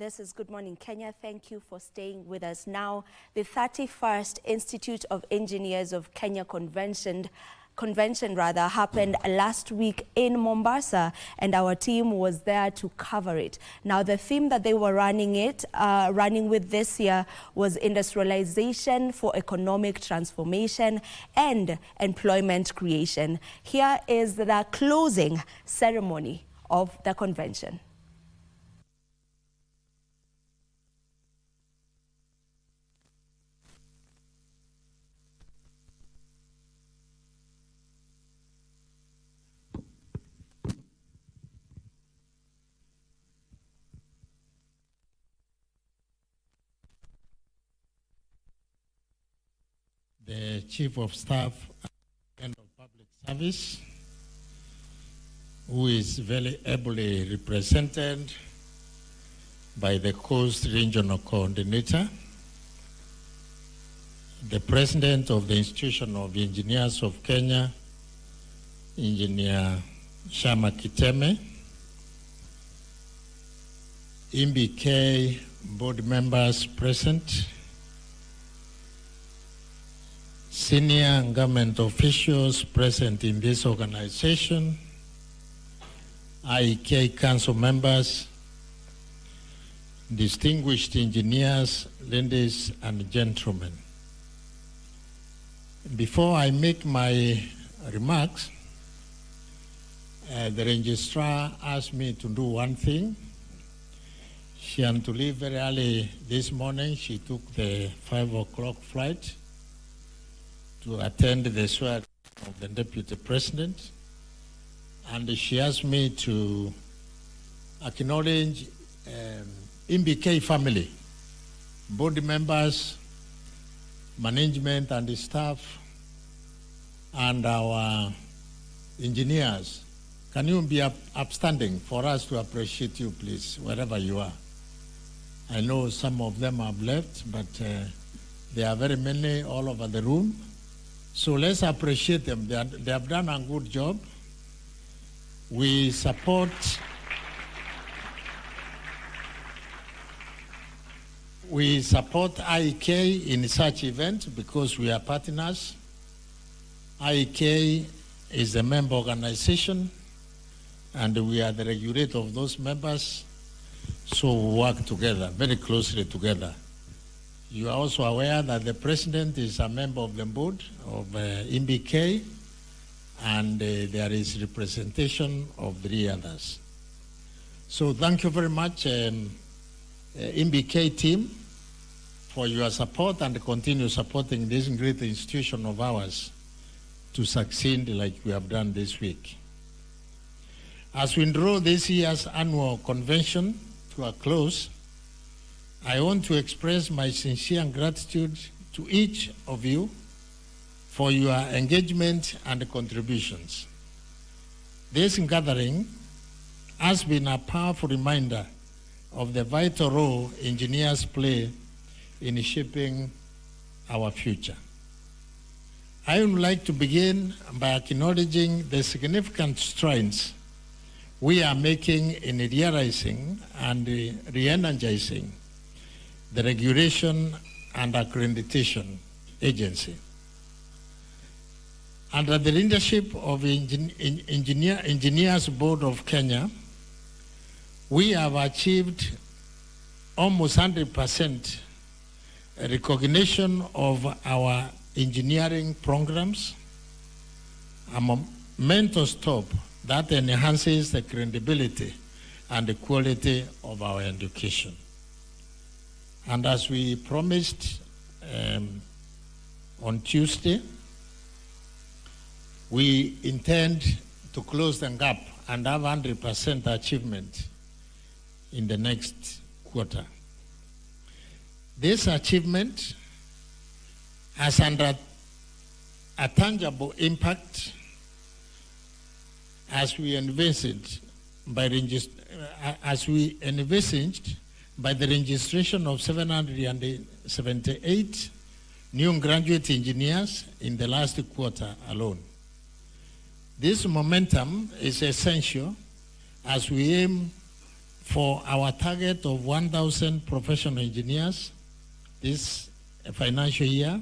This is Good Morning Kenya. Thank you for staying with us. Now, the 31st Institute of Engineers of Kenya convention happened last week in Mombasa, and our team was there to cover it. Now, the theme that they were running with this year was industrialization for economic transformation and employment creation. Here is the closing ceremony of the convention. The Chief of Staff and of Public Service, who is very ably represented by the Coast Regional Coordinator, the President of the Institution of Engineers of Kenya, Engineer Shama Kiteme, IEK board members present, senior government officials present in this organization, IEK council members, distinguished engineers, ladies and gentlemen. Before I make my remarks, the registrar asked me to do one thing. She had to leave very early this morning. She took the 5 o'clock flight to attend the swearing of the Deputy President. And she asked me to acknowledge IEK family, board members, management and the staff, and our engineers. Can you be upstanding for us to appreciate you, please, wherever you are? I know some of them have left, but there are very many all over the room. So let's appreciate them. They have done a good job. We support IEK in such event because we are partners. IEK is a member organization and we are the regulator of those members. So we work together, very closely together. You are also aware that the President is a member of the board of IEK, and there is representation of 3 others. So thank you very much, IEK team, for your support and continue supporting this great institution of ours to succeed like we have done this week. As we draw this year's annual convention to a close, I want to express my sincere gratitude to each of you for your engagement and contributions. This gathering has been a powerful reminder of the vital role engineers play in shaping our future. I would like to begin by acknowledging the significant strides we are making in realizing and re-energizing the Regulation and Accreditation Agency. Under the leadership of Engineers Board of Kenya, we have achieved almost 100% recognition of our engineering programs, a momentous step that enhances the credibility and the quality of our education. And as we promised on Tuesday, we intend to close the gap and have 100% achievement in the next quarter. This achievement has under a tangible impact as we envisaged by the registration of 778 new graduate engineers in the last quarter alone. This momentum is essential as we aim for our target of 1,000 professional engineers this financial year,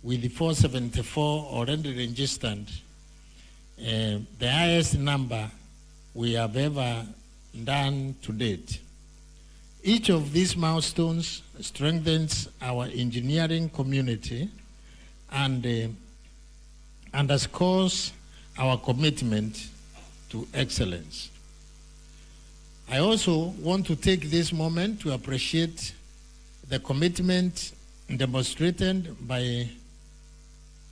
with the 474 already registered, the highest number we have ever done to date. Each of these milestones strengthens our engineering community and underscores our commitment to excellence. I also want to take this moment to appreciate the commitment demonstrated by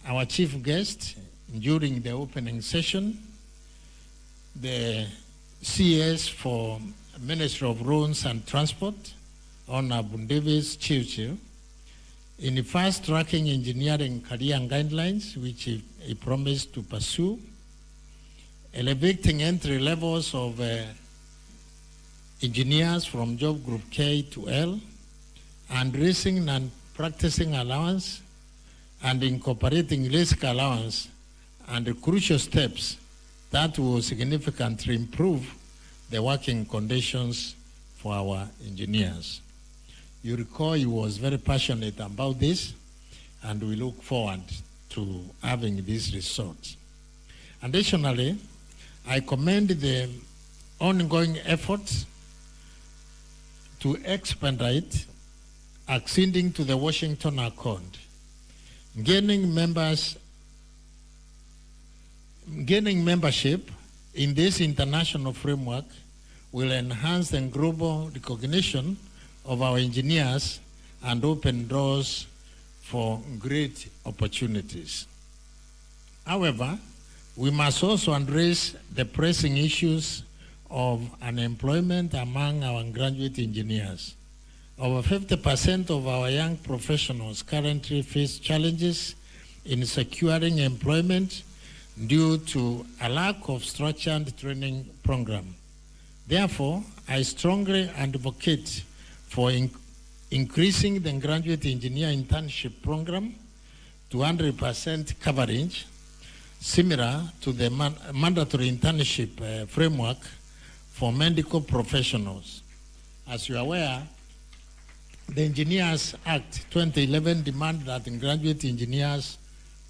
our chief guest during the opening session, the CS for Ministry of Roads and Transport, Honorable Davis Chiuchiu, in the fast-tracking engineering career guidelines, which he promised to pursue, elevating entry levels of engineers from job group K to L, and raising and practicing allowance, and incorporating risk allowance, and the crucial steps that will significantly improve the working conditions for our engineers. You recall he was very passionate about this, and we look forward to having these results. Additionally, I commend the ongoing efforts to expedite acceding to the Washington Accord. Gaining membership in this international framework will enhance the global recognition of our engineers and open doors for great opportunities. However, we must also address the pressing issues of unemployment among our graduate engineers. Over 50% of our young professionals currently face challenges in securing employment due to a lack of structured training program. Therefore, I strongly advocate for increasing the graduate engineer internship program to 100% coverage, similar to the mandatory internship framework for medical professionals. As you are aware, the Engineers Act 2011 demands that graduate engineers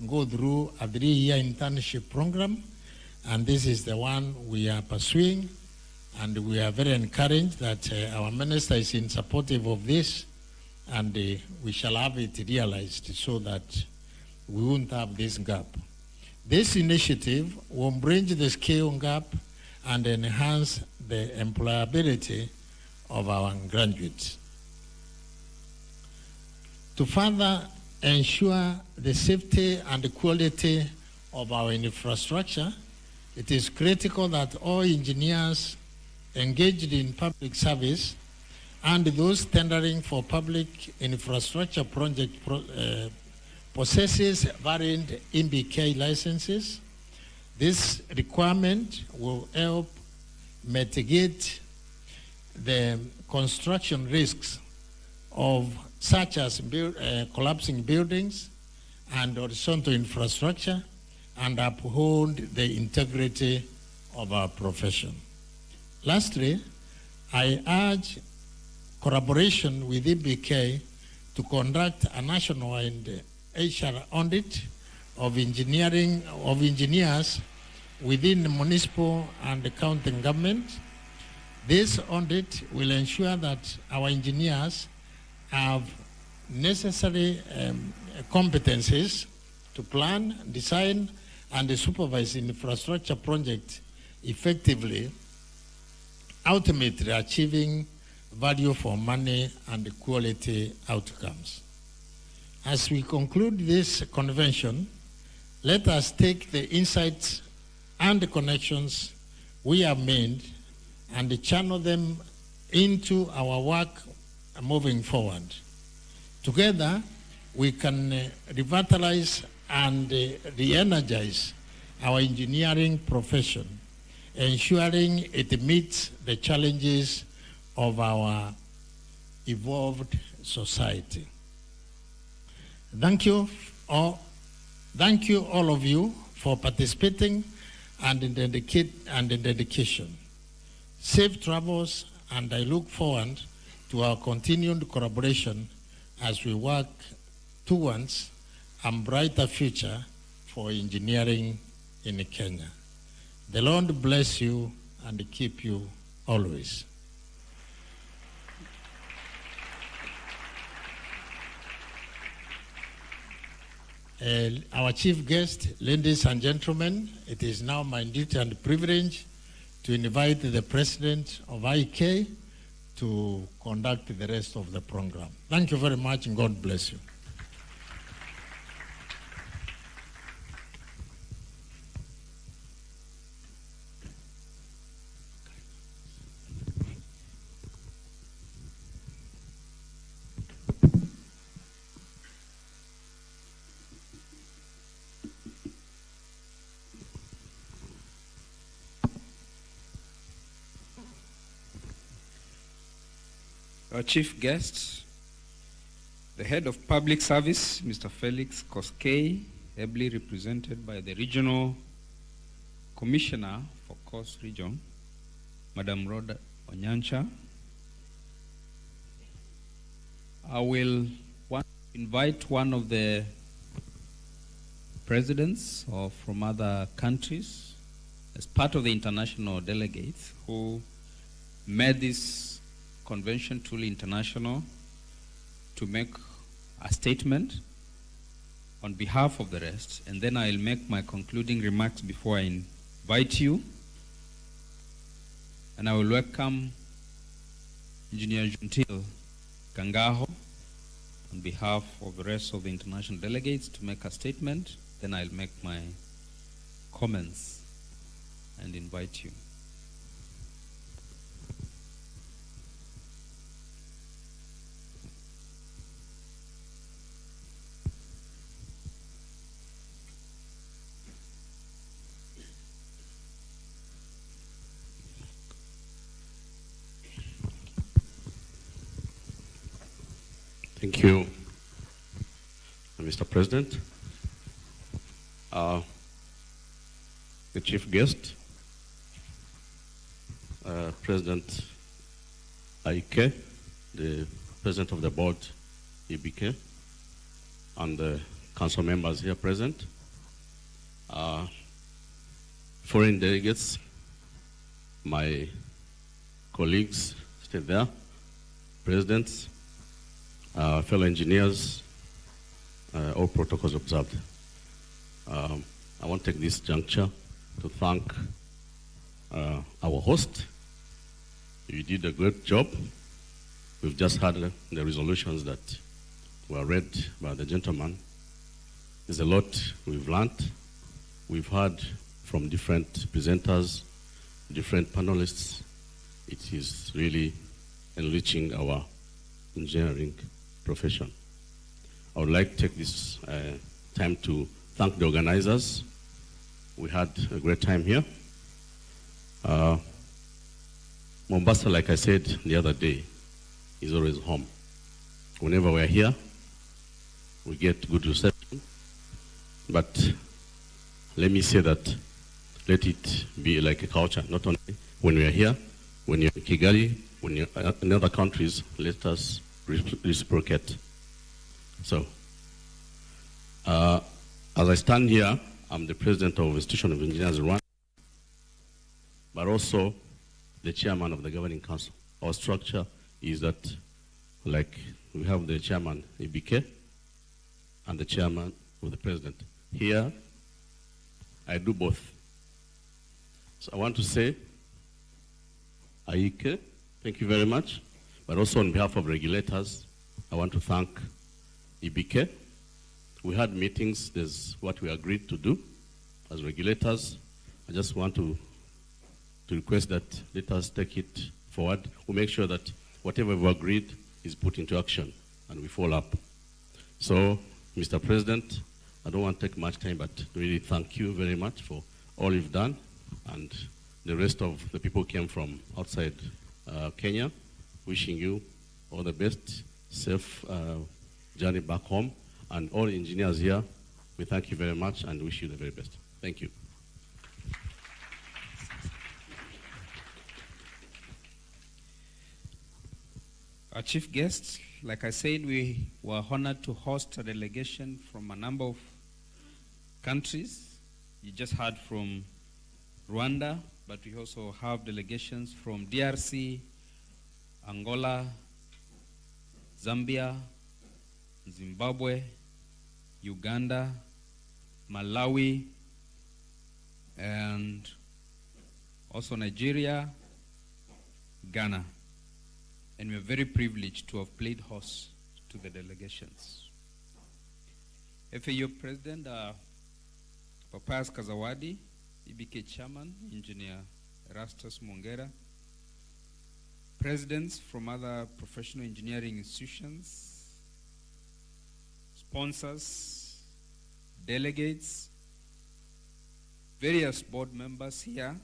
go through a 3-year internship program, and this is the one we are pursuing, and we are very encouraged that our minister is in supportive of this, and we shall have it realized so that we won't have this gap. This initiative will bridge the skill gap and enhance the employability of our graduates. To further ensure the safety and the quality of our infrastructure, it is critical that all engineers engaged in public service and those tendering for public infrastructure project possesses valid IEK licenses. This requirement will help mitigate the construction risks of such as collapsing buildings and horizontal infrastructure, and uphold the integrity of our profession. Lastly, I urge collaboration with IEK to conduct a national and HR audit of engineers within the municipal and the county government. This audit will ensure that our engineers have necessary competencies to plan, design, and supervise infrastructure projects effectively, ultimately achieving value for money and quality outcomes. As we conclude this convention, let us take the insights and the connections we have made and channel them into our work moving forward. Together, we can revitalize and re-energize our engineering profession, ensuring it meets the challenges of our evolved society. Thank you all of you for participating and dedication. Safe travels and I look forward to our continued collaboration as we work towards a brighter future for engineering in Kenya. The Lord bless you and keep you always. Our chief guest, ladies and gentlemen, it is now my duty and privilege to invite the president of IEK to conduct the rest of the program. Thank you very much and God bless you. Our chief guest, the head of public service, Mr. Felix Koskei, ably represented by the regional commissioner for Coast Region, Madam Rhoda Onyancha. I will invite one of the presidents from other countries as part of the international delegates who made this convention truly international to make a statement on behalf of the rest, and then I'll make my concluding remarks before I invite you. And I will welcome Engineer Juntil Kangaho on behalf of the rest of the international delegates to make a statement. Then I'll make my comments and invite you. Thank you, Mr. President. The chief guest, President IEK, the President of the Board, IBK, and the council members here present, foreign delegates, my colleagues still there, presidents, fellow engineers, all protocols observed. I want to take this juncture to thank our host. You did a great job. We've just had the resolutions that were read by the gentleman. There's a lot we've learned. We've heard from different presenters, different panelists. It is really enriching our engineering profession. I would like to take this time to thank the organizers. We had a great time here. Mombasa, like I said the other day, is always home. Whenever we're here, we get good reception. But let me say that, let it be like a culture, not only when we are here, when you're in Kigali, when you're in other countries, let us reciprocate. So, as I stand here, I'm the president of the Institution of Engineers Rwanda, but also the chairman of the governing council. Our structure is that, like, we have the chairman, IBK, and the chairman with the president. Here, I do both. So I want to say, IEK, thank you very much. But also on behalf of regulators, I want to thank IBK. We had meetings, there's what we agreed to do as regulators. I just want to request that let us take it forward. We'll make sure that whatever we've agreed is put into action and we follow up. So, Mr. President, I don't want to take much time, but really thank you very much for all you've done, and the rest of the people who came from outside Kenya, wishing you all the best, safe journey back home, and all engineers here, we thank you very much and wish you the very best. Thank you. chief guests. Like I said, we were honored to host a delegation from a number of countries. You just heard from Rwanda, but we also have delegations from DRC, Angola, Zambia, Zimbabwe, Uganda, Malawi, and also Nigeria, Ghana. And we are very privileged to have played host to the delegations. FAO President Papias Kazawadi, IBK Chairman, Engineer Erastus Mongera, presidents from other professional engineering institutions, sponsors, delegates, various board members here.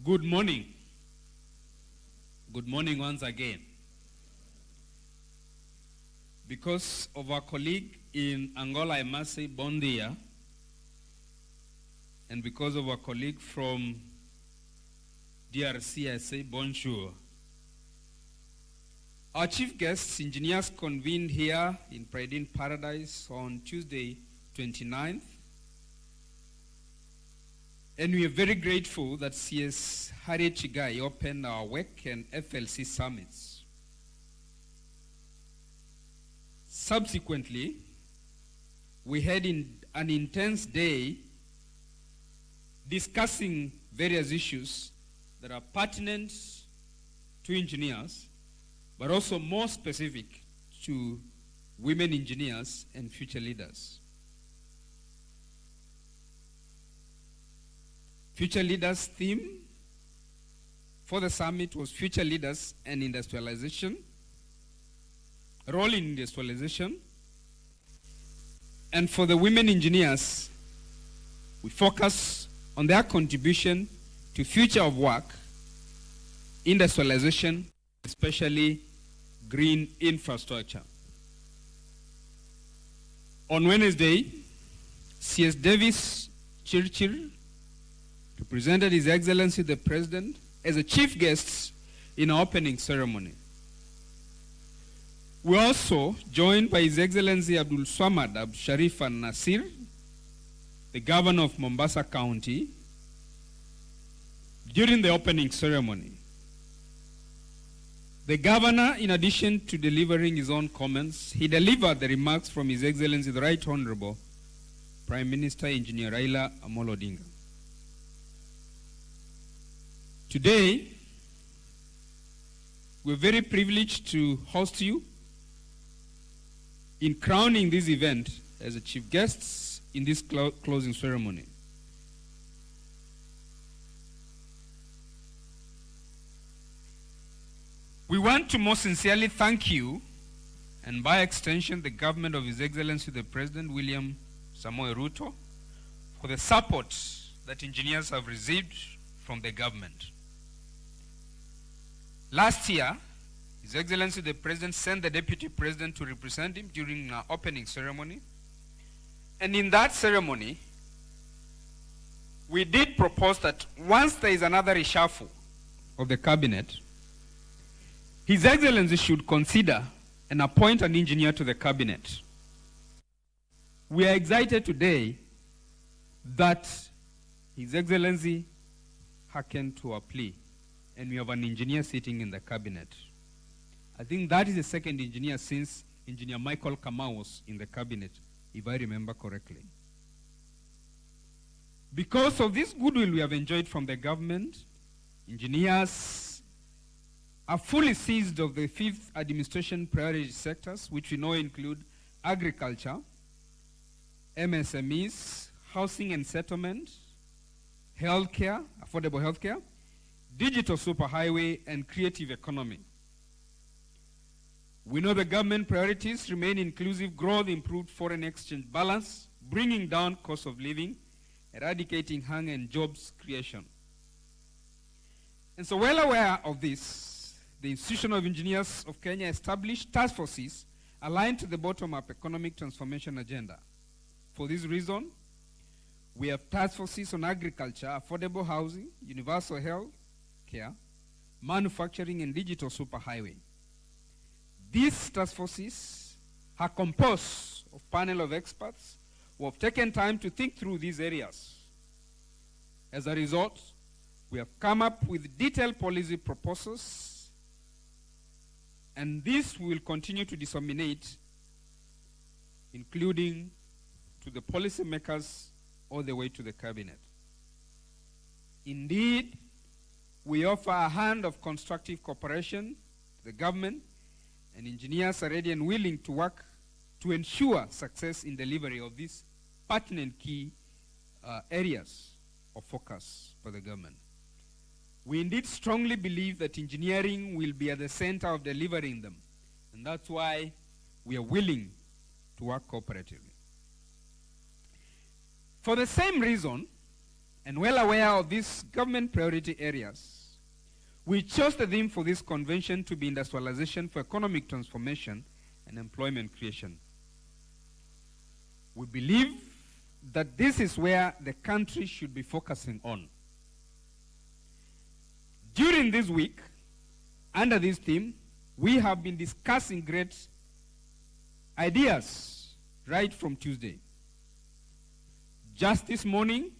Good morning. Good morning once again. Because of our colleague in Angola, I must say bon dia, and because of our colleague from DRC, I say bonjour. Our chief guests, engineers, convened here in Pride in Paradise on Tuesday, 29th. And we are very grateful that CS Harriet Chigai opened our WEC and FLC summits. Subsequently, we had an intense day discussing various issues that are pertinent to engineers, but also more specific to women engineers and future leaders. Future Leaders theme for the summit was Future Leaders and Industrialization, Role in Industrialization. And for the women engineers, we focus on their contribution to future of work, industrialization, especially green infrastructure. On Wednesday, CS Davis Chirchir represented His Excellency the President as a chief guest in our opening ceremony. We are also joined by His Excellency Abdul Swamad Abdul Sharif Al Nasir, the Governor of Mombasa County, during the opening ceremony. The Governor, in addition to delivering his own comments, he delivered the remarks from His Excellency the Right Honorable Prime Minister Engineer Raila Amolo Odinga. Today, we're very privileged to host you in crowning this event as the chief guests in this closing ceremony. We want to most sincerely thank you, and by extension the government of His Excellency the President William Samoei Ruto, for the support that engineers have received from the government. Last year, His Excellency the President sent the Deputy President to represent him during our opening ceremony. And in that ceremony, we did propose that once there is another reshuffle of the cabinet, His Excellency should consider and appoint an engineer to the cabinet. We are excited today that His Excellency hearkened to our plea, and we have an engineer sitting in the cabinet. I think that is the second engineer since Engineer Michael Kamau was in the cabinet, if I remember correctly. Because of this goodwill we have enjoyed from the government, engineers are fully seized of the fifth administration priority sectors, which we know include agriculture, MSMEs, housing and settlement, healthcare, affordable healthcare, digital superhighway, and creative economy. We know the government priorities remain inclusive growth, improved foreign exchange balance, bringing down cost of living, eradicating hunger, and jobs creation. And so, well aware of this, the Institution of Engineers of Kenya established task forces aligned to the bottom-up economic transformation agenda. For this reason, we have task forces on agriculture, affordable housing, universal health care, manufacturing, and digital superhighway. These task forces are composed of a panel of experts who have taken time to think through these areas. As a result, we have come up with detailed policy proposals, and this we will continue to disseminate, including to the policymakers all the way to the cabinet. Indeed, we offer a hand of constructive cooperation to the government, and engineers are ready and willing to work to ensure success in delivery of these pertinent key areas of focus for the government. We indeed strongly believe that engineering will be at the center of delivering them, and that's why we are willing to work cooperatively. For the same reason, and well aware of these government priority areas, we chose the theme for this convention to be industrialization for economic transformation and employment creation. We believe that this is where the country should be focusing on. During this week, under this theme, we have been discussing great ideas right from Tuesday. Just this morning,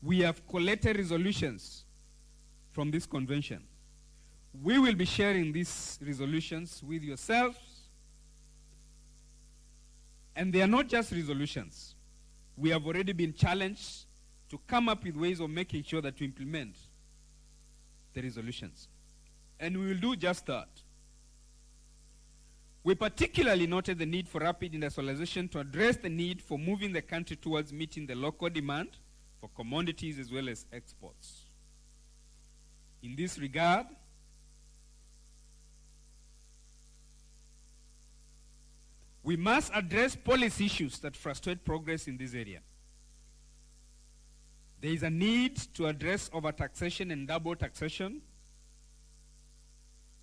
we have collected resolutions from this convention. We will be sharing these resolutions with yourselves. And they are not just resolutions. We have already been challenged to come up with ways of making sure that we implement the resolutions. And we will do just that. We particularly noted the need for rapid industrialization to address the need for moving the country towards meeting the local demand for commodities as well as exports. In this regard, we must address policy issues that frustrate progress in this area. There is a need to address overtaxation and double taxation.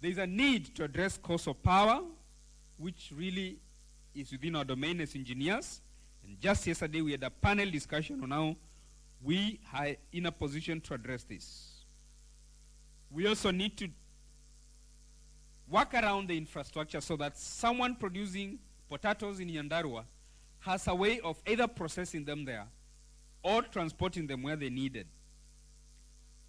There is a need to address cost of power, which really is within our domain as engineers. And just yesterday we had a panel discussion on how we are in a position to address this. We also need to work around the infrastructure so that someone producing potatoes in Nyandarua has a way of either processing them there or transporting them where they needed.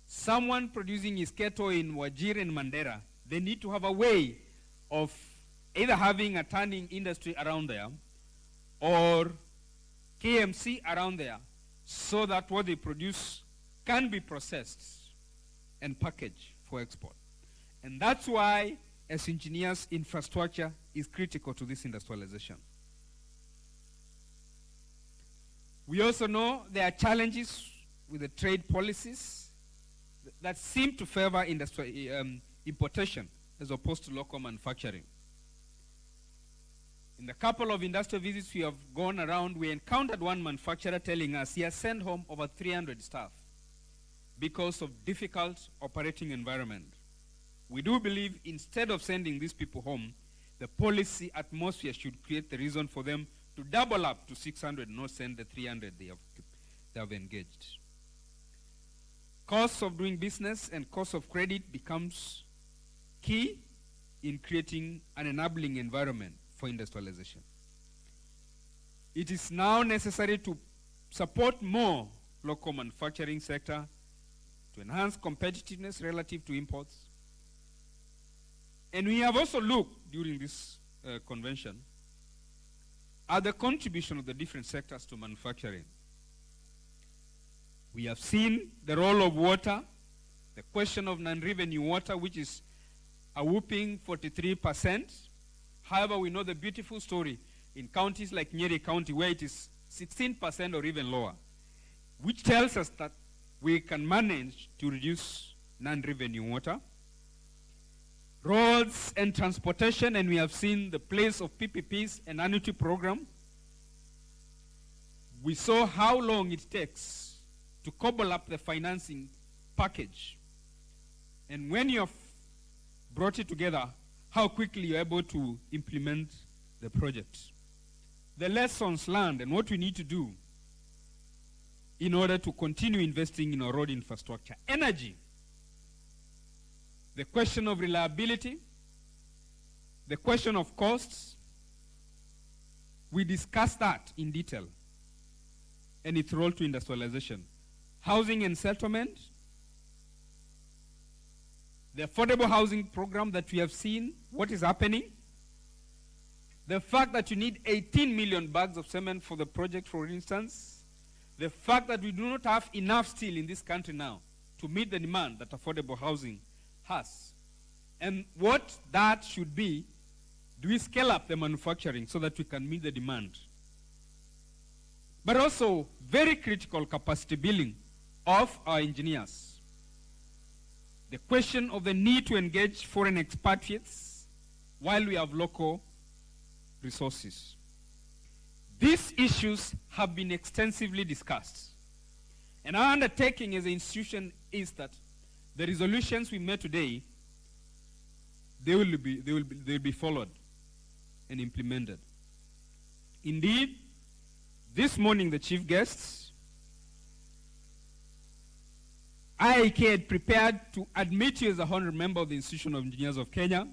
Someone producing isketo in Wajir and Mandera, they need to have a way of either having a tanning industry around there or KMC around there so that what they produce can be processed and packaged for export. And that's why, as engineers, infrastructure is critical to this industrialization. We also know there are challenges with the trade policies that seem to favor importation as opposed to local manufacturing. In the couple of industrial visits we have gone around, we encountered one manufacturer telling us he has sent home over 300 staff because of difficult operating environment. We do believe instead of sending these people home, the policy atmosphere should create the reason for them to double up to 600, not send the 300 they have engaged. Cost of doing business and cost of credit becomes key in creating an enabling environment for industrialization. It is now necessary to support more local manufacturing sector to enhance competitiveness relative to imports. And we have also looked during this convention at the contribution of the different sectors to manufacturing. We have seen the role of water, the question of non-revenue water, which is a whopping 43%. However, we know the beautiful story in counties like Nyeri County where it is 16% or even lower, which tells us that we can manage to reduce non-revenue water. Roads and transportation, and we have seen the place of PPPs and annuity program. We saw how long it takes to cobble up the financing package. And when you have brought it together, how quickly you're able to implement the project. The lessons learned and what we need to do in order to continue investing in our road infrastructure. Energy. the question of reliability, the question of costs. We discussed that in detail and its role to industrialization. Housing and settlement, the affordable housing program that we have seen, what is happening, the fact that you need 18 million bags of cement for the project, for instance, the fact that we do not have enough steel in this country now to meet the demand that affordable housing has. And what that should be, do we scale up the manufacturing so that we can meet the demand? But also, very critical capacity building of our engineers. The question of the need to engage foreign expatriates while we have local resources. These issues have been extensively discussed. And our undertaking as an institution is that the resolutions we made today, they will be followed and implemented. Indeed, this morning the chief guests, IEK had prepared to admit you as a honorary member of the Institution of Engineers of Kenya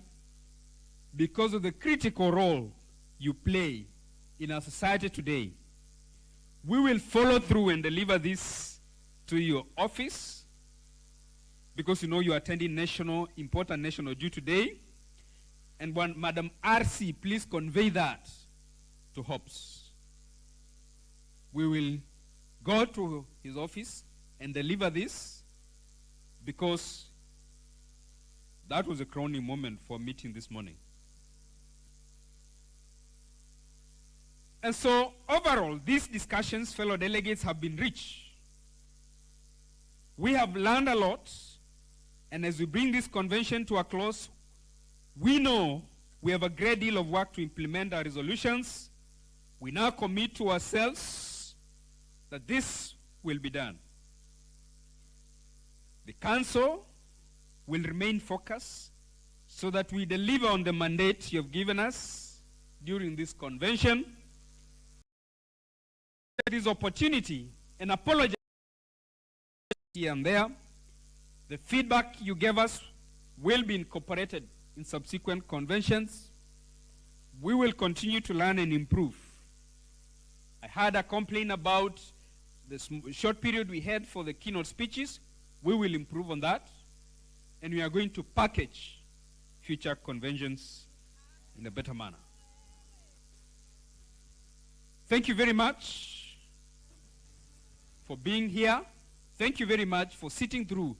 because of the critical role you play in our society today. We will follow through and deliver this to your office because you know you are attending important national due today. And when Madam RC, please convey that to Hobbs. We will go to his office and deliver this because that was a crowning moment for a meeting this morning. And so overall, these discussions, fellow delegates, have been rich. We have learned a lot, and as we bring this convention to a close, we know we have a great deal of work to implement our resolutions. We now commit to ourselves that this will be done. The Council will remain focused so that we deliver on the mandate you have given us during this convention. This opportunity and apologize here and there. The feedback you gave us will be incorporated in subsequent conventions. We will continue to learn and improve. I had a complaint about the short period we had for the keynote speeches. We will improve on that. And we are going to package future conventions in a better manner. Thank you very much for being here. Thank you very much for sitting through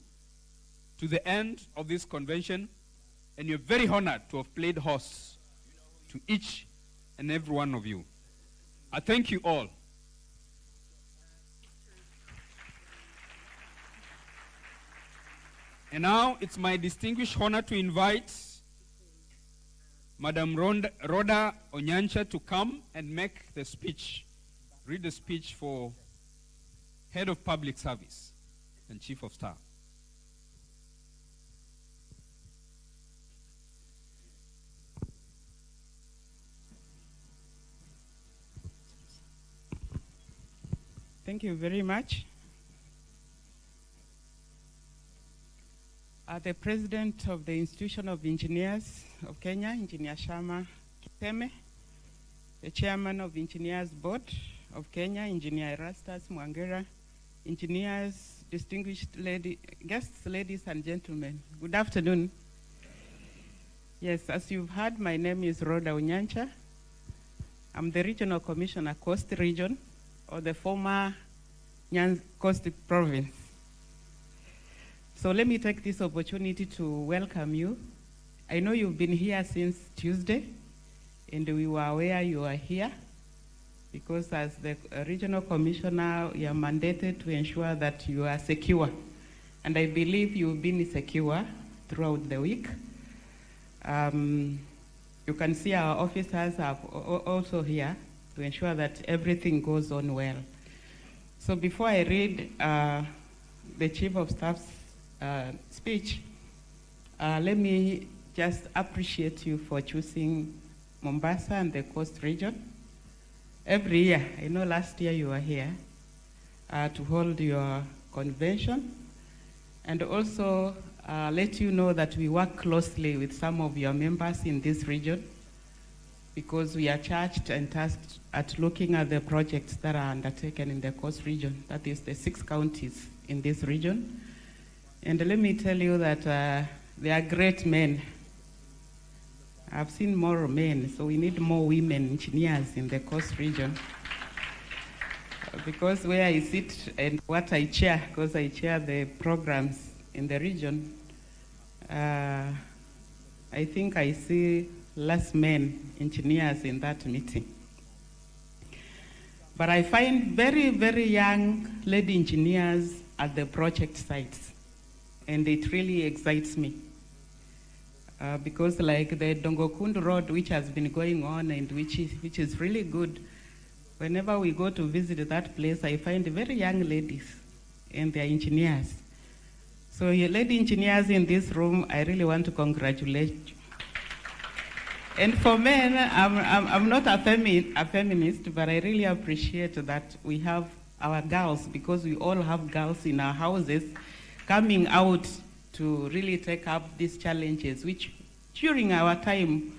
to the end of this convention. And you're very honored to have played host to each and every one of you. I thank you all. And now it's my distinguished honor to invite Madam Rhoda Onyancha to come and make the speech, read the speech for Head of Public Service and Chief of Staff. Thank you very much. The President of the Institution of Engineers of Kenya, Engineer Shama Kiteme, the Chairman of the Engineers Board of Kenya, Engineer Erastus Mwangera, engineers, distinguished guests, ladies and gentlemen, good afternoon. Yes, as you've heard, my name is Rhoda Onyancha. I'm the Regional Commissioner, Coast Region, or the former Coast Province. So let me take this opportunity to welcome you. I know you've been here since Tuesday, and we were aware you are here because as the Regional Commissioner, you are mandated to ensure that you are secure. And I believe you've been secure throughout the week. You can see our officers are also here to ensure that everything goes on well. So before I read the Chief of Staff's speech, let me just appreciate you for choosing Mombasa and the Coast Region. Every year, I know last year you were here to hold your convention, and also let you know that we work closely with some of your members in this region because we are charged and tasked at looking at the projects that are undertaken in the Coast region, that is the 6 counties in this region. And let me tell you that they are great men. I've seen more men, so we need more women engineers in the Coast region. Because where I sit and what I chair, because I chair the programs in the region, I think I see less men engineers in that meeting. But I find very, very young lady engineers at the project sites, and it really excites me. Because like the Dongokund Road, which has been going on and which is really good, whenever we go to visit that place, I find very young ladies and they're engineers. So you lady engineers in this room, I really want to congratulate you. And for men, I'm not a feminist, but I really appreciate that we have our girls, because we all have girls in our houses, coming out to really take up these challenges, which during our time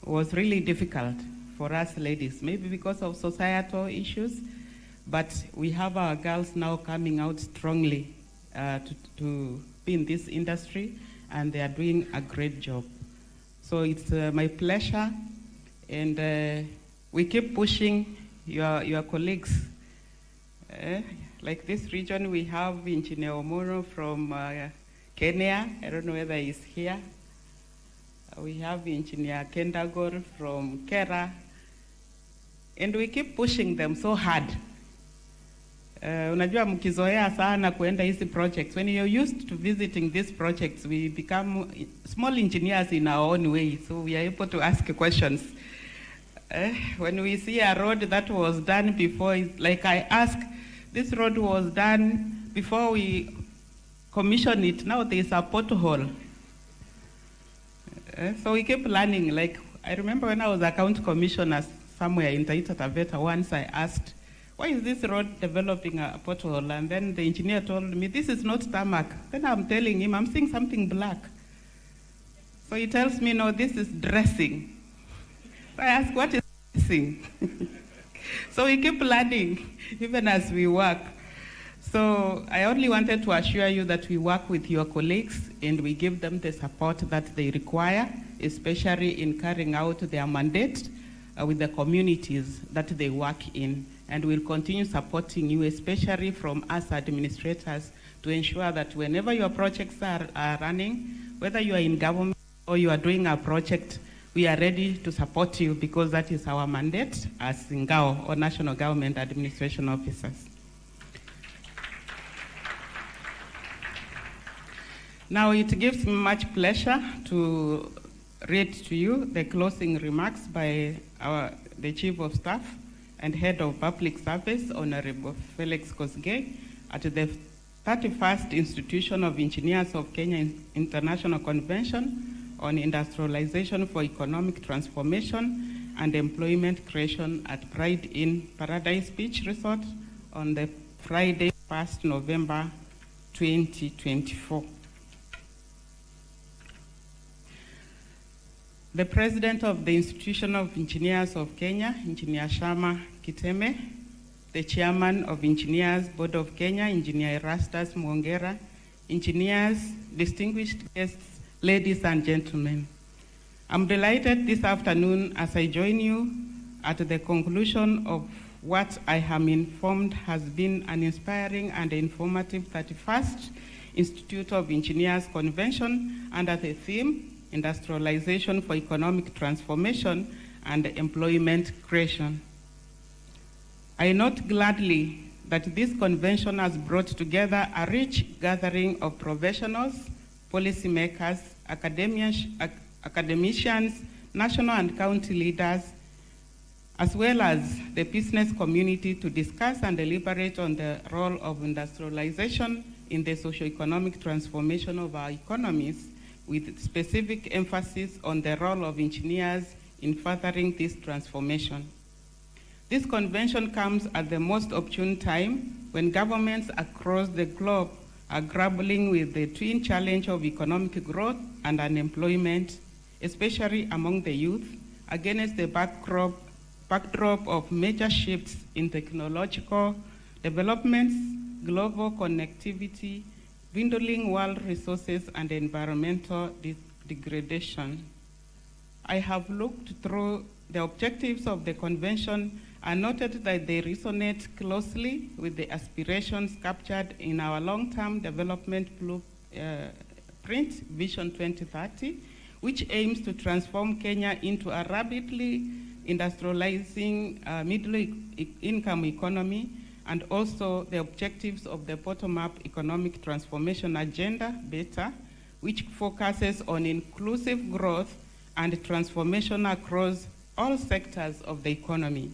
was really difficult for us ladies, maybe because of societal issues, but we have our girls now coming out strongly to be in this industry, and they are doing a great job. So it's my pleasure, and we keep pushing your colleagues. Like this region, we have Engineer Omoro from Kenya. I don't know whether he's here. We have Engineer Kendagor from Kera. And we keep pushing them so hard. Unajua mkizoea sana kuenda hizi projects. When you're used to visiting these projects, we become small engineers in our own way. So we are able to ask questions. When we see a road that was done before, like I ask, this road was done before we commission it. Now there's a pothole. So we keep learning. Like I remember when I was account commissioner somewhere in Taita Taveta, once I asked, why is this road developing a pothole? And then the engineer told me, this is not tarmac. Then I'm telling him, I'm seeing something black. So he tells me, no, this is dressing. So I ask, what is dressing? So we keep learning, even as we work. So I only wanted to assure you that we work with your colleagues and we give them the support that they require, especially in carrying out their mandate with the communities that they work in. And we'll continue supporting you, especially from us administrators, to ensure that whenever your projects are running, whether you are in government or you are doing a project, we are ready to support you, because that is our mandate as Ngao, or National Government Administration Officers. Now it gives me much pleasure to read to you the closing remarks by the Chief of Staff and Head of Public Service, Honorable Felix Kosgei, at the 31st Institution of Engineers of Kenya International Convention on Industrialization for Economic Transformation and Employment Creation at Pride Inn Paradise Beach Resort on the Friday, 1st November 2024. The President of the Institution of Engineers of Kenya, Engineer Shama Kiteme, the Chairman of Engineers Board of Kenya, Engineer Erastus Mwongera, engineers, distinguished guests, ladies and gentlemen. I'm delighted this afternoon as I join you at the conclusion of what I am informed has been an inspiring and informative 31st Institute of Engineers Convention under the theme Industrialization for Economic Transformation and Employment Creation. I note gladly that this convention has brought together a rich gathering of professionals, policymakers, academicians, national and county leaders, as well as the business community, to discuss and deliberate on the role of industrialization in the socio-economic transformation of our economies, with specific emphasis on the role of engineers in furthering this transformation. This convention comes at the most opportune time when governments across the globe are grappling with the twin challenge of economic growth and unemployment, especially among the youth, against the backdrop of major shifts in technological developments, global connectivity, dwindling world resources, and environmental degradation. I have looked through the objectives of the convention and noted that they resonate closely with the aspirations captured in our long-term development blueprint, Vision 2030, which aims to transform Kenya into a rapidly industrializing middle-income economy, and also the objectives of the bottom-up economic transformation agenda, BETA, which focuses on inclusive growth and transformation across all sectors of the economy.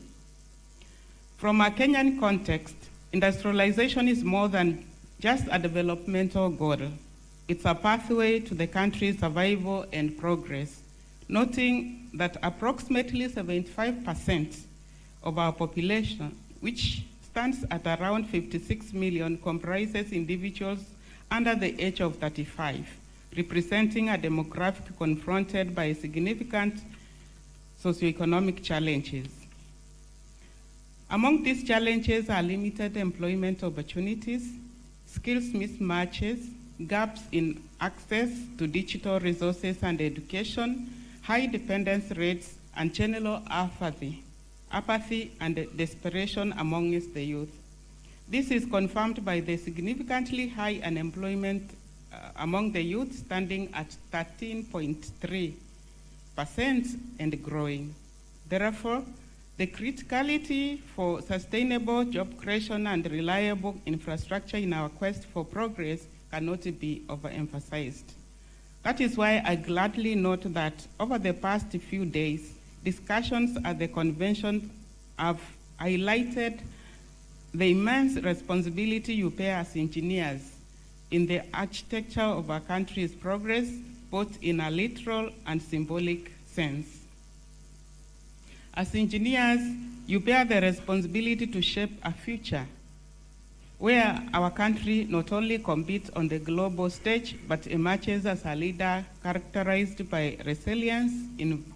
From a Kenyan context, industrialization is more than just a developmental goal. It's a pathway to the country's survival and progress, noting that approximately 75% of our population, which stands at around 56 million, comprises individuals under the age of 35, representing a demographic confronted by significant socioeconomic challenges. Among these challenges are limited employment opportunities, skills mismatches, gaps in access to digital resources and education, high dependence rates, and general apathy and desperation amongst the youth. This is confirmed by the significantly high unemployment among the youth, standing at 13.3% and growing. Therefore, the criticality for sustainable job creation and reliable infrastructure in our quest for progress cannot be overemphasized. That is why I gladly note that over the past few days, discussions at the convention have highlighted the immense responsibility you bear as engineers in the architecture of our country's progress, both in a literal and symbolic sense. As engineers, you bear the responsibility to shape a future where our country not only competes on the global stage, but emerges as a leader characterized by resilience,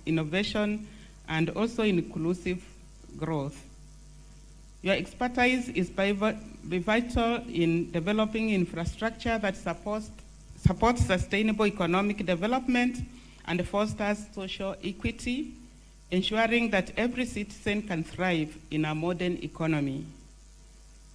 innovation, and also inclusive growth. Your expertise is vital in developing infrastructure that supports sustainable economic development and fosters social equity, ensuring that every citizen can thrive in a modern economy.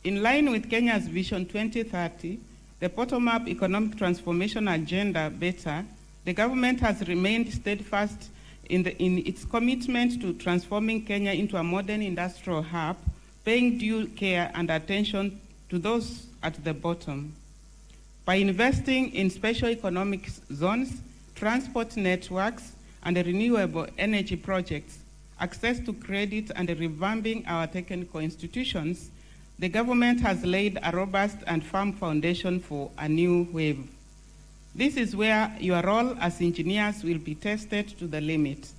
In line with Kenya's Vision 2030, the bottom-up economic transformation agenda, BETA, the government has remained steadfast in its commitment to transforming Kenya into a modern industrial hub, paying due care and attention to those at the bottom. By investing in special economic zones, transport networks, and renewable energy projects, access to credit, and revamping our technical institutions, the government has laid a robust and firm foundation for a new wave. This is where your role as engineers will be tested to the limit.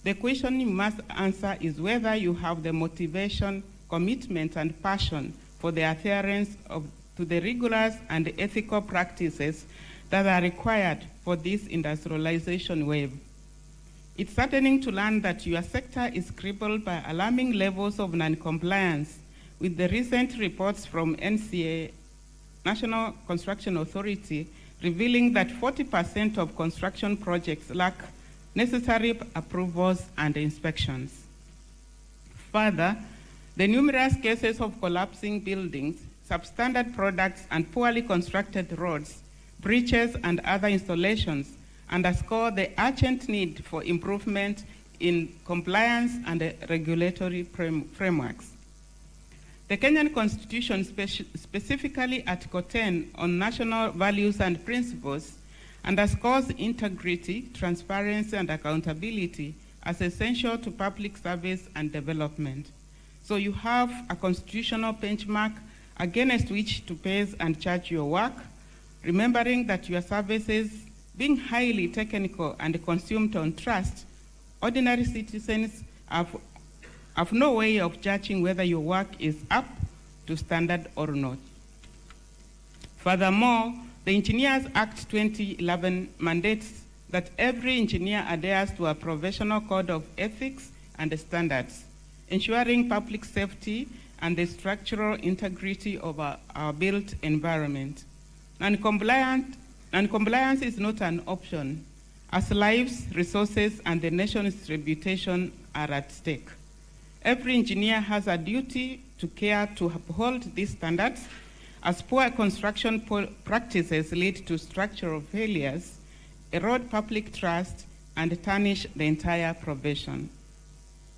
The question you must answer is whether you have the motivation, commitment, and passion for the adherence to the rigorous and ethical practices that are required for this industrialization wave. It's saddening to learn that your sector is crippled by alarming levels of non-compliance with the recent reports from NCA, National Construction Authority, revealing that 40% of construction projects lack necessary approvals and inspections. Further, the numerous cases of collapsing buildings, substandard products, and poorly constructed roads, bridges, and other installations underscore the urgent need for improvement in compliance and regulatory frameworks. The Kenyan Constitution, specifically Article 10 on national values and principles, underscores integrity, transparency, and accountability as essential to public service and development. So you have a constitutional benchmark against which to pace and charge your work, remembering that your services, being highly technical and consumed on trust, ordinary citizens have no way of judging whether your work is up to standard or not. Furthermore, the Engineers Act 2011 mandates that every engineer adheres to a professional code of ethics and standards, ensuring public safety and the structural integrity of our built environment. And compliance is not an option, as lives, resources, and the nation's reputation are at stake. Every engineer has a duty to care to uphold these standards, as poor construction practices lead to structural failures, erode public trust, and tarnish the entire profession.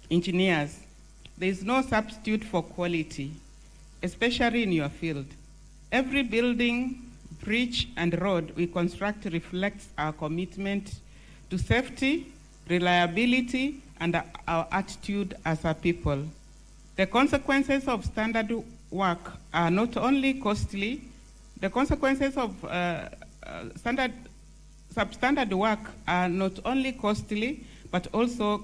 Engineers, there is no substitute for quality, especially in your field. Every building, bridge, and road we construct reflects our commitment to safety, reliability, and our attitude as a people. The consequences of standard work are not only costly, the consequences of substandard work are not only costly, but also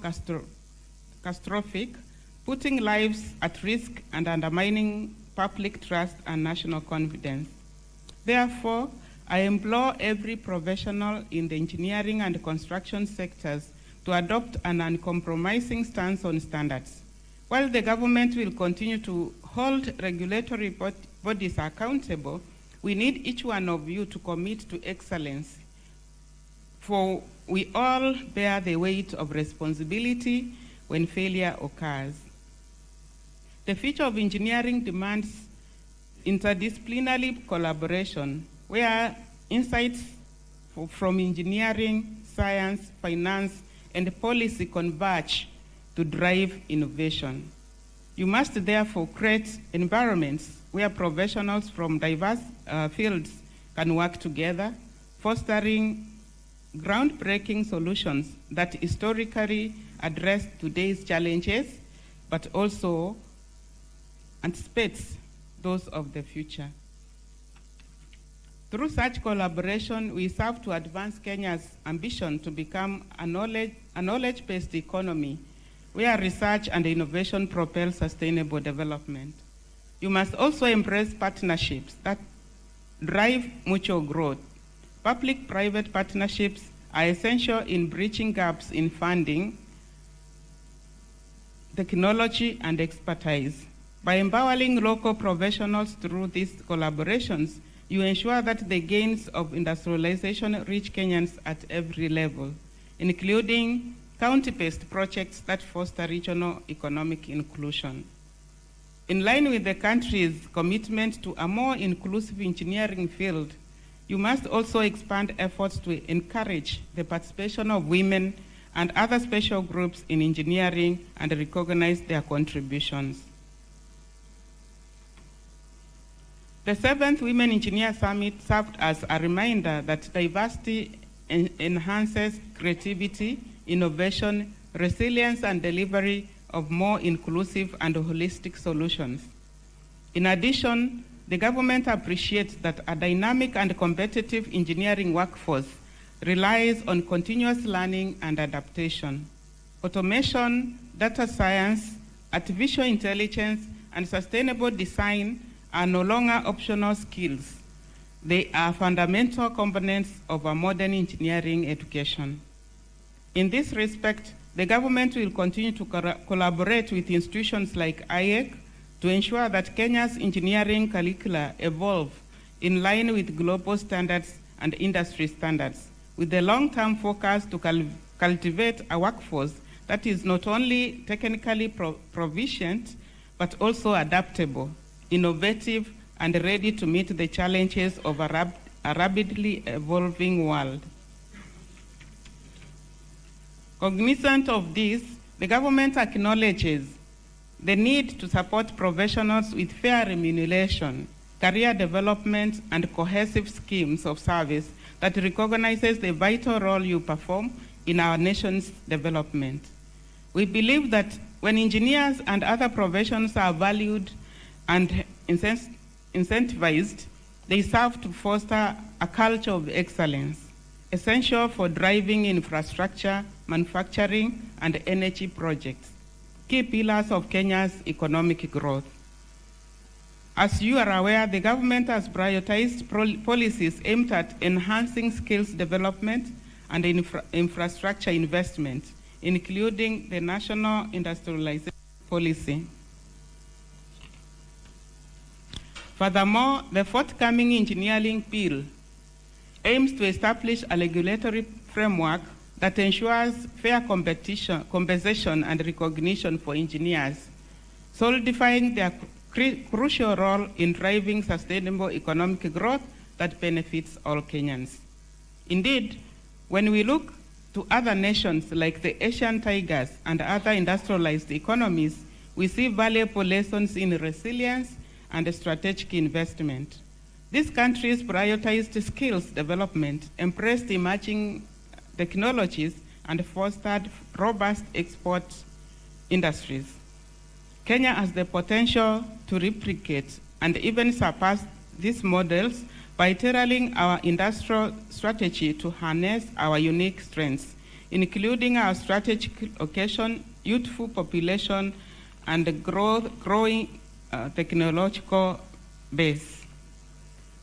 catastrophic, putting lives at risk and undermining public trust and national confidence. Therefore, I implore every professional in the engineering and construction sectors to adopt an uncompromising stance on standards. While the government will continue to hold regulatory bodies accountable, we need each one of you to commit to excellence, for we all bear the weight of responsibility when failure occurs. The future of engineering demands interdisciplinary collaboration, where insights from engineering, science, finance, and policy converge to drive innovation. You must therefore create environments where professionals from diverse fields can work together, fostering groundbreaking solutions that historically address today's challenges, but also anticipates those of the future. Through such collaboration, we serve to advance Kenya's ambition to become a knowledge-based economy where research and innovation propel sustainable development. You must also embrace partnerships that drive mutual growth. Public-private partnerships are essential in bridging gaps in funding, technology, and expertise. By empowering local professionals through these collaborations, you ensure that the gains of industrialization reach Kenyans at every level, including county-based projects that foster regional economic inclusion. In line with the country's commitment to a more inclusive engineering field, you must also expand efforts to encourage the participation of women and other special groups in engineering and recognize their contributions. The 7th Women Engineer Summit served as a reminder that diversity enhances creativity, innovation, resilience, and delivery of more inclusive and holistic solutions. In addition, the government appreciates that a dynamic and competitive engineering workforce relies on continuous learning and adaptation. Automation, data science, artificial intelligence, and sustainable design are no longer optional skills. They are fundamental components of a modern engineering education. In this respect, the government will continue to collaborate with institutions like IEK to ensure that Kenya's engineering curricula evolve in line with global standards and industry standards, with the long-term focus to cultivate a workforce that is not only technically proficient, but also adaptable, innovative, and ready to meet the challenges of a rapidly evolving world. Cognizant of this, the government acknowledges the need to support professionals with fair remuneration, career development, and cohesive schemes of service that recognizes the vital role you perform in our nation's development. We believe that when engineers and other professions are valued and incentivized, they serve to foster a culture of excellence, essential for driving infrastructure, manufacturing, and energy projects, key pillars of Kenya's economic growth. As you are aware, the government has prioritized policies aimed at enhancing skills development and infrastructure investment, including the National Industrialization Policy. Furthermore, the forthcoming engineering bill aims to establish a regulatory framework that ensures fair compensation and recognition for engineers, solidifying their crucial role in driving sustainable economic growth that benefits all Kenyans. Indeed, when we look to other nations like the Asian tigers and other industrialized economies, we see valuable lessons in resilience and strategic investment. These countries prioritized skills development, embraced emerging technologies, and fostered robust export industries. Kenya has the potential to replicate and even surpass these models by tailoring our industrial strategy to harness our unique strengths, including our strategic location, youthful population, and the growing technological base.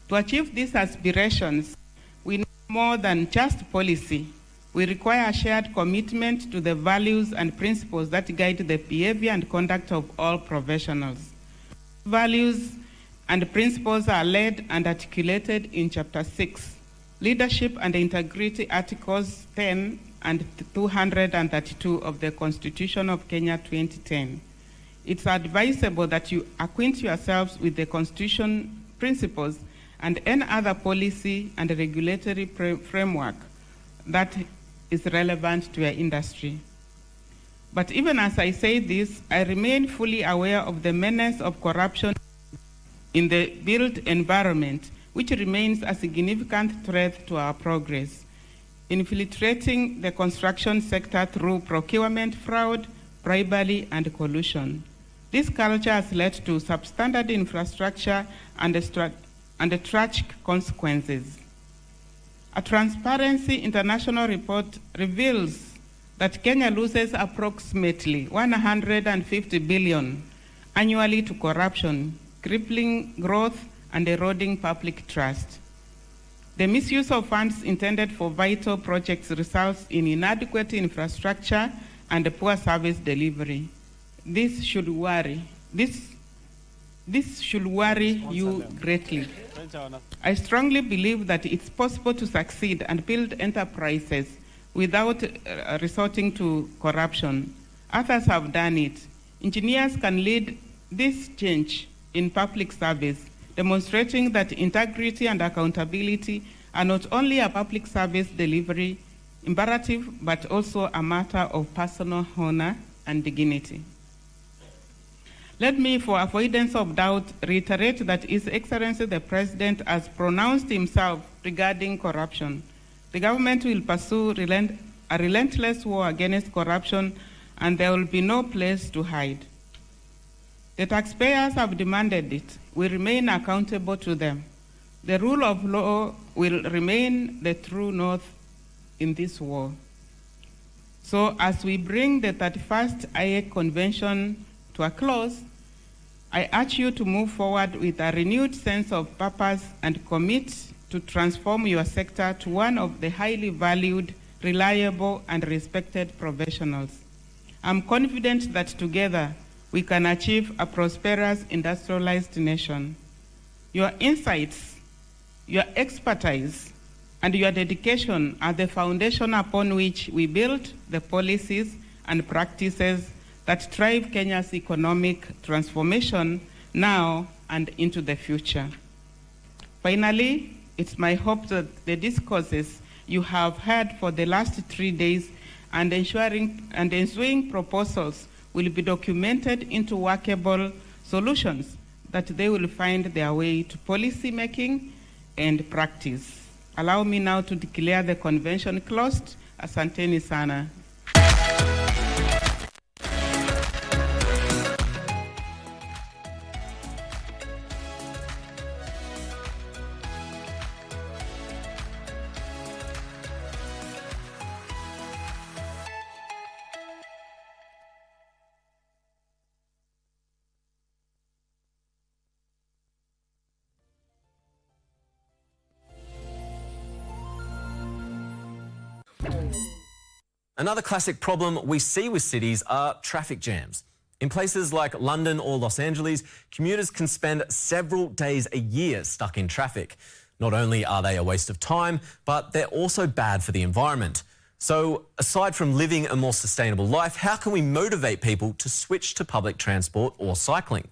To achieve these aspirations, we need more than just policy. We require a shared commitment to the values and principles that guide the behavior and conduct of all professionals. Values and principles are led and articulated in Chapter 6, Leadership and Integrity, Articles 10 and 232 of the Constitution of Kenya 2010. It's advisable that you acquaint yourselves with the Constitution principles and any other policy and regulatory framework that is relevant to your industry. But even as I say this, I remain fully aware of the menace of corruption in the built environment, which remains a significant threat to our progress, infiltrating the construction sector through procurement fraud, bribery, and collusion. This culture has led to substandard infrastructure and tragic consequences. A Transparency International report reveals that Kenya loses approximately 150 billion annually to corruption, crippling growth and eroding public trust. The misuse of funds intended for vital projects results in inadequate infrastructure and poor service delivery. This should worry you greatly. I strongly believe that it's possible to succeed and build enterprises without resorting to corruption. Others have done it. Engineers can lead this change in public service, demonstrating that integrity and accountability are not only a public service delivery imperative, but also a matter of personal honor and dignity. Let me, for avoidance of doubt, reiterate that His Excellency the President has pronounced himself regarding corruption. The government will pursue a relentless war against corruption, and there will be no place to hide. The taxpayers have demanded it. We remain accountable to them. The rule of law will remain the true north in this war. So as we bring the 31st IEK Convention to a close, I urge you to move forward with a renewed sense of purpose and commit to transform your sector to one of the highly valued, reliable, and respected professionals. I'm confident that together we can achieve a prosperous, industrialized nation. Your insights, your expertise, and your dedication are the foundation upon which we build the policies and practices that drive Kenya's economic transformation now and into the future. Finally, it's my hope that the discourses you have heard for the last 3 days and ensuing proposals will be documented into workable solutions that they will find their way to policy making and practice. Allow me now to declare the convention closed. Asanteni sana. Another classic problem we see with cities are traffic jams. In places like London or Los Angeles, commuters can spend several days a year stuck in traffic. Not only are they a waste of time, but they're also bad for the environment. So, aside from living a more sustainable life, how can we motivate people to switch to public transport or cycling?